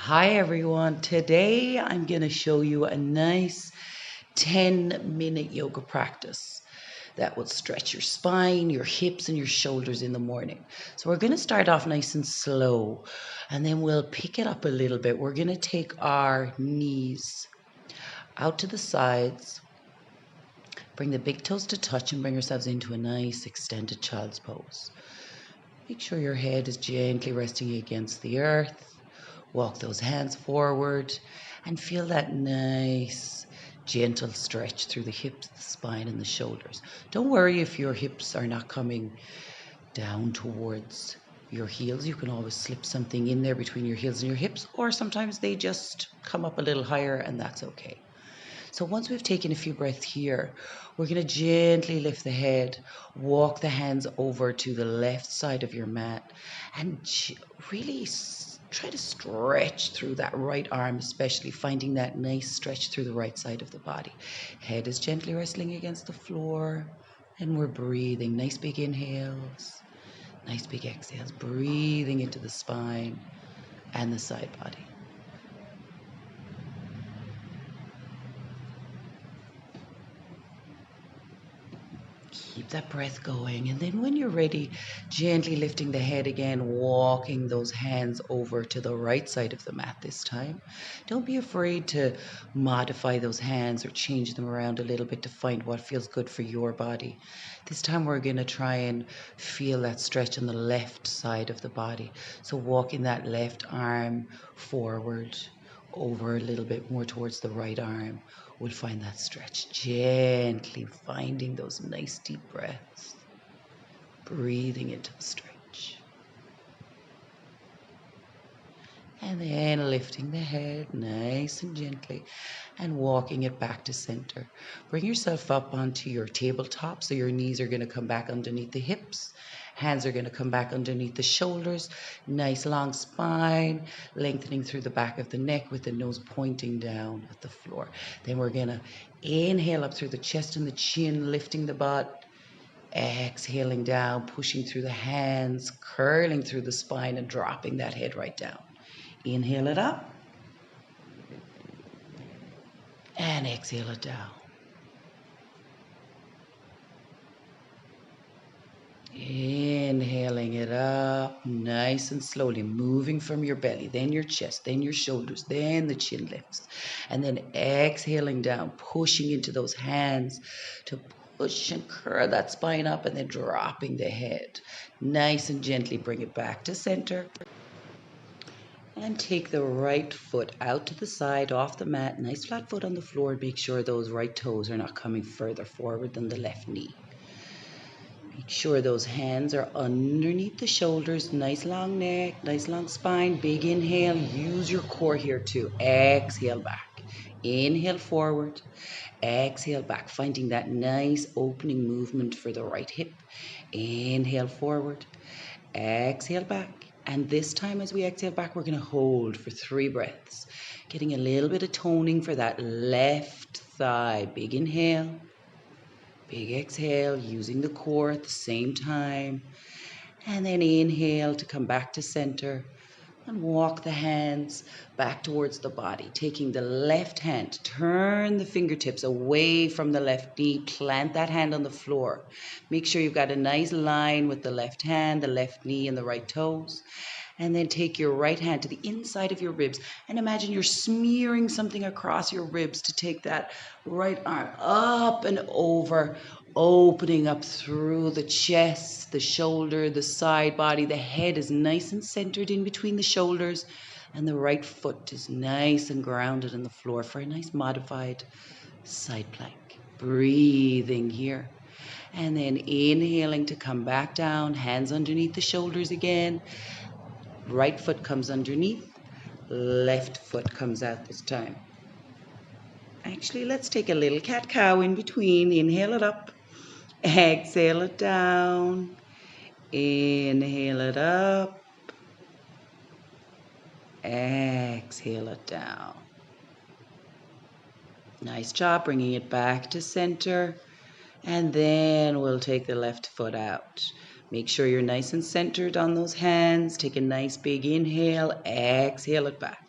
Hi everyone, today I'm going to show you a nice 10-minute yoga practice that will stretch your spine, your hips and your shoulders in the morning. So we're going to start off nice and slow and then we'll pick it up a little bit. We're going to take our knees out to the sides, bring the big toes to touch and bring yourselves into a nice extended child's pose. Make sure your head is gently resting against the earth. Walk those hands forward and feel that nice, gentle stretch through the hips, the spine, and the shoulders. Don't worry if your hips are not coming down towards your heels. You can always slip something in there between your heels and your hips, or sometimes they just come up a little higher, and that's okay. So once we've taken a few breaths here, we're going to gently lift the head, walk the hands over to the left side of your mat, and really try to stretch through that right arm, especially finding that nice stretch through the right side of the body. Head is gently wrestling against the floor, and we're breathing. Nice big inhales, nice big exhales, breathing into the spine and the side body. Keep that breath going, and then when you're ready, gently lifting the head again, walking those hands over to the right side of the mat this time. Don't be afraid to modify those hands or change them around a little bit to find what feels good for your body. This time we're going to try and feel that stretch on the left side of the body. So walking that left arm forward, over a little bit more towards the right arm. We'll find that stretch, gently finding those nice deep breaths, breathing into the stretch. And then lifting the head nice and gently and walking it back to center. Bring yourself up onto your tabletop so your knees are going to come back underneath the hips. Hands are going to come back underneath the shoulders. Nice long spine, lengthening through the back of the neck with the nose pointing down at the floor. Then we're going to inhale up through the chest and the chin, lifting the butt. Exhaling down, pushing through the hands, curling through the spine and dropping that head right down. Inhale it up and exhale it down. Inhaling it up nice and slowly, moving from your belly, then your chest, then your shoulders, then the chin lifts. And then exhaling down, pushing into those hands to push and curl that spine up and then dropping the head. Nice and gently bring it back to center. And take the right foot out to the side off the mat, nice flat foot on the floor. Make sure those right toes are not coming further forward than the left knee. Make sure those hands are underneath the shoulders, nice long neck, nice long spine. Big inhale, use your core here too. Exhale back. Inhale forward, exhale back, finding that nice opening movement for the right hip. Inhale forward, exhale back. And this time as we exhale back, we're going to hold for 3 breaths, getting a little bit of toning for that left thigh. Big inhale, big exhale, using the core at the same time. And then inhale to come back to center and walk the hands back towards the body, taking the left hand, turn the fingertips away from the left knee, plant that hand on the floor. Make sure you've got a nice line with the left hand, the left knee, and the right toes. And then take your right hand to the inside of your ribs and imagine you're smearing something across your ribs to take that right arm up and over, opening up through the chest, the shoulder, the side body. The head is nice and centered in between the shoulders, and the right foot is nice and grounded on the floor for a nice modified side plank. Breathing here. And then inhaling to come back down, hands underneath the shoulders again. Right foot comes underneath, left foot comes out this time. Actually, let's take a little cat-cow in between. Inhale it up, exhale it down, inhale it up, exhale it down. Nice job bringing it back to center. And then we'll take the left foot out. Make sure you're nice and centered on those hands. Take a nice big inhale, exhale it back.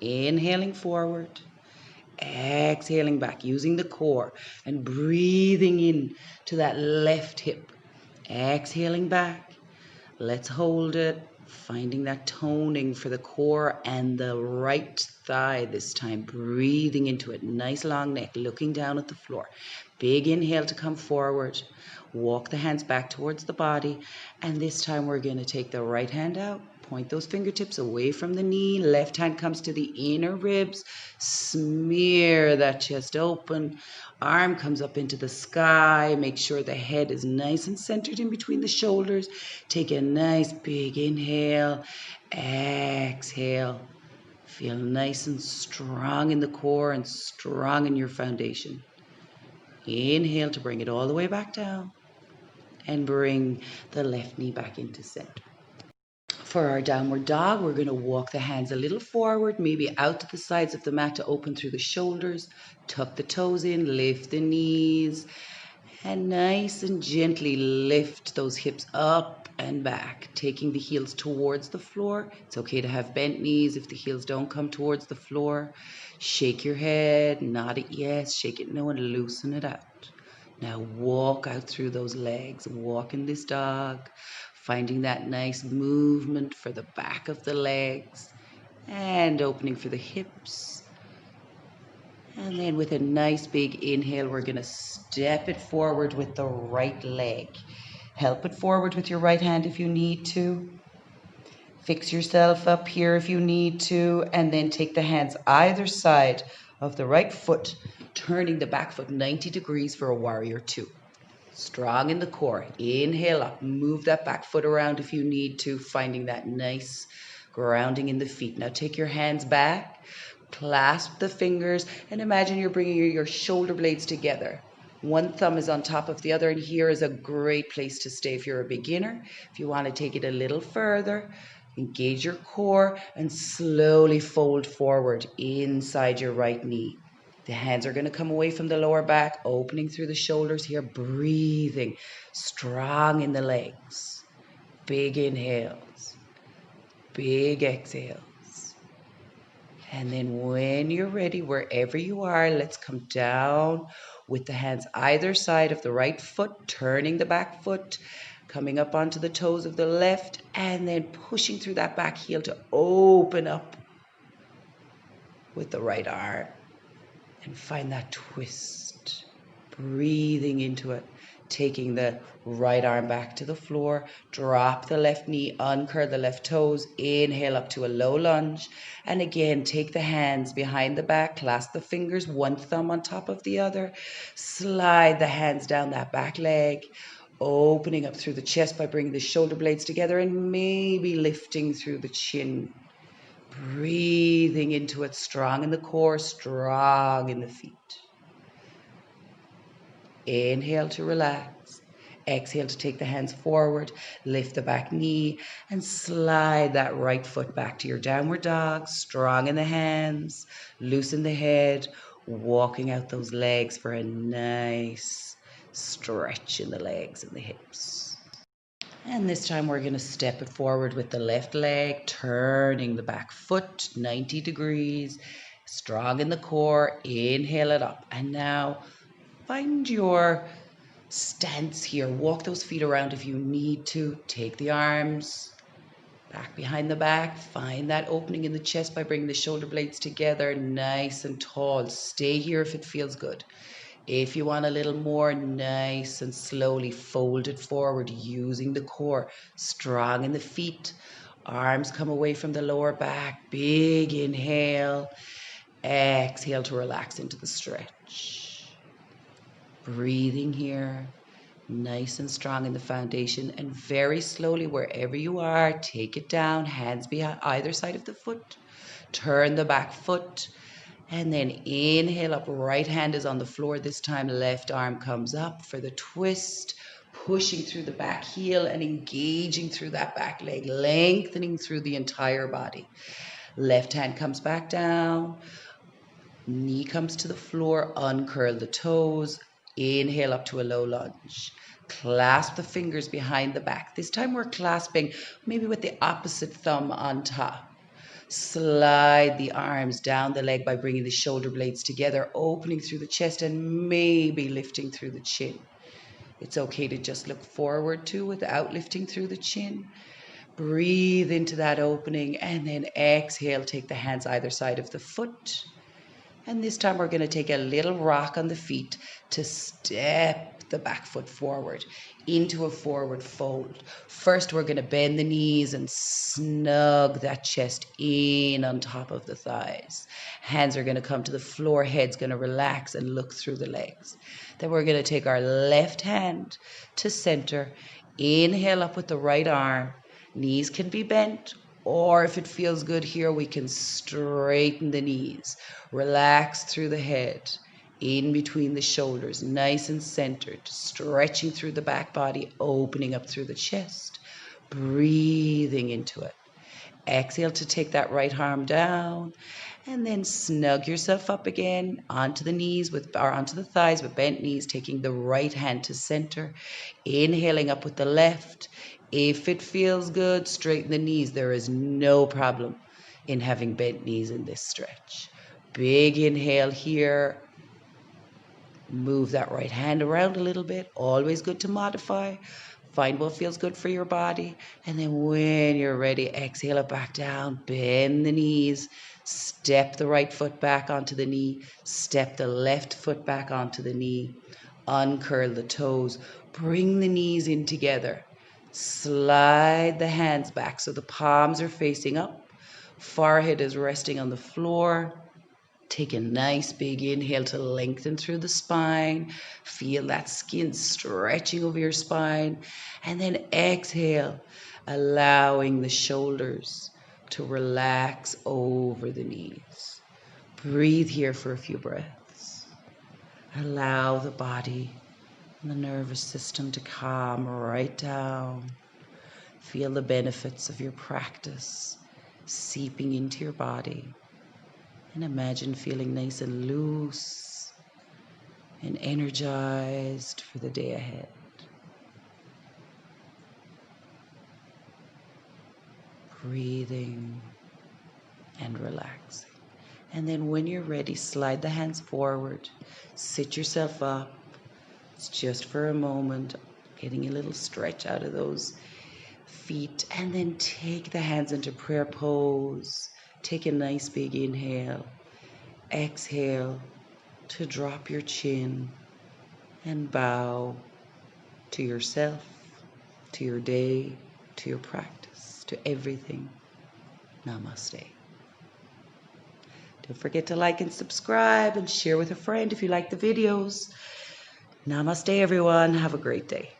Inhaling forward, exhaling back, using the core and breathing in to that left hip. Exhaling back. Let's hold it, finding that toning for the core and the right thigh this time. Breathing into it, nice long neck, looking down at the floor. Big inhale to come forward. Walk the hands back towards the body. And this time we're going to take the right hand out. Point those fingertips away from the knee. Left hand comes to the inner ribs. Smear that chest open. Arm comes up into the sky. Make sure the head is nice and centered in between the shoulders. Take a nice big inhale. Exhale. Feel nice and strong in the core and strong in your foundation. Inhale to bring it all the way back down. And bring the left knee back into center. For our downward dog, we're going to walk the hands a little forward, maybe out to the sides of the mat to open through the shoulders. Tuck the toes in, lift the knees, and nice and gently lift those hips up and back, taking the heels towards the floor. It's okay to have bent knees if the heels don't come towards the floor. Shake your head, nod it yes, shake it no, and loosen it out. Now walk out through those legs, walk in this dog, finding that nice movement for the back of the legs and opening for the hips. And then with a nice big inhale, we're going to step it forward with the right leg. Help it forward with your right hand if you need to. Fix yourself up here if you need to, and then take the hands either side of the right foot, turning the back foot 90 degrees for a warrior two. Strong in the core. Inhale up. Move that back foot around if you need to, finding that nice grounding in the feet. Now take your hands back, clasp the fingers, and imagine you're bringing your shoulder blades together. One thumb is on top of the other, and here is a great place to stay if you're a beginner. If you want to take it a little further, engage your core and slowly fold forward inside your right knee. The hands are going to come away from the lower back, opening through the shoulders here, breathing, strong in the legs. Big inhales, big exhales. And then when you're ready, wherever you are, let's come down with the hands either side of the right foot, turning the back foot, coming up onto the toes of the left, and then pushing through that back heel to open up with the right arm. And find that twist, breathing into it, taking the right arm back to the floor, drop the left knee, uncurl the left toes, inhale up to a low lunge, and again, take the hands behind the back, clasp the fingers, one thumb on top of the other, slide the hands down that back leg, opening up through the chest by bringing the shoulder blades together and maybe lifting through the chin. Breathing into it, strong in the core, strong in the feet. Inhale to relax. Exhale to take the hands forward, lift the back knee, and slide that right foot back to your downward dog, strong in the hands, loosen the head, walking out those legs for a nice stretch in the legs and the hips. And this time we're going to step it forward with the left leg, turning the back foot 90 degrees, strong in the core, inhale it up. And now find your stance here. Walk those feet around if you need to. Take the arms back behind the back. Find that opening in the chest by bringing the shoulder blades together, nice and tall. Stay here if it feels good. If you want a little more, nice and slowly fold it forward using the core, strong in the feet. Arms come away from the lower back. Big inhale. Exhale to relax into the stretch. Breathing here, nice and strong in the foundation, and very slowly, wherever you are, take it down, hands behind either side of the foot. Turn the back foot. And then inhale up, right hand is on the floor this time, left arm comes up for the twist, pushing through the back heel and engaging through that back leg, lengthening through the entire body. Left hand comes back down, knee comes to the floor, uncurl the toes, inhale up to a low lunge. Clasp the fingers behind the back. This time we're clasping maybe with the opposite thumb on top. Slide the arms down the leg by bringing the shoulder blades together, opening through the chest and maybe lifting through the chin. It's okay to just look forward too without lifting through the chin. Breathe into that opening and then exhale, take the hands either side of the foot. And this time we're going to take a little rock on the feet to step the back foot forward into a forward fold. First, we're going to bend the knees and snug that chest in on top of the thighs. Hands are going to come to the floor, head's going to relax and look through the legs. Then we're going to take our left hand to center. Inhale up with the right arm. Knees can be bent, or if it feels good here, we can straighten the knees. Relax through the head, in between the shoulders, nice and centered, stretching through the back body, opening up through the chest, breathing into it. Exhale to take that right arm down, and then snug yourself up again onto the knees or onto the thighs with bent knees, taking the right hand to center, inhaling up with the left. If it feels good, straighten the knees. There is no problem in having bent knees in this stretch. Big inhale here. Move that right hand around a little bit. Always good to modify. Find what feels good for your body. And then when you're ready, exhale it back down. Bend the knees. Step the right foot back onto the knee. Step the left foot back onto the knee. Uncurl the toes. Bring the knees in together. Slide the hands back so the palms are facing up. Forehead is resting on the floor. Take a nice big inhale to lengthen through the spine. Feel that skin stretching over your spine. And then exhale, allowing the shoulders to relax over the knees. Breathe here for a few breaths. Allow the body and the nervous system to calm right down. Feel the benefits of your practice seeping into your body. And imagine feeling nice and loose and energized for the day ahead. Breathing and relaxing. And then when you're ready, slide the hands forward. Sit yourself up. It's just for a moment, getting a little stretch out of those feet. And then take the hands into prayer pose. Take a nice big inhale. Exhale to drop your chin and bow to yourself, to your day, to your practice, to everything. Namaste. Don't forget to like and subscribe and share with a friend if you like the videos. Namaste, everyone. Have a great day.